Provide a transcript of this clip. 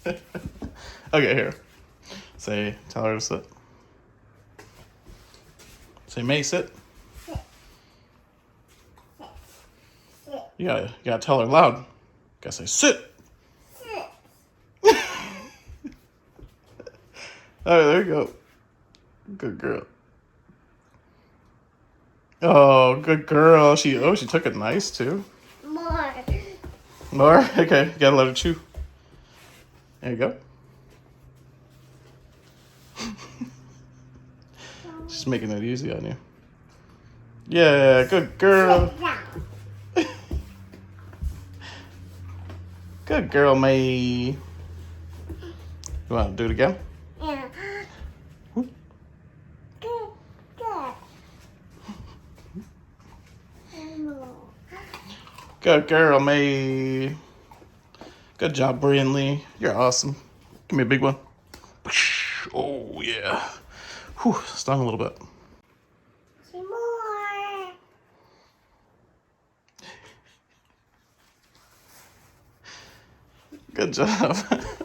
Okay, here. Tell her to sit. Say, May, sit. You gotta tell her loud. Gotta say, sit. All right, there you go. Good girl. Oh, good girl. She took it nice too. More. More? Okay, you gotta let her chew. There you go. She's making it easy on you. Yeah, good girl. Sit down. Good girl, May. You wanna do it again? Yeah. Good. Good. More. Good girl, May. Good job, Brandley. You're awesome. Give me a big one. Oh, yeah. Whew, stung a little bit. Say more. Good job.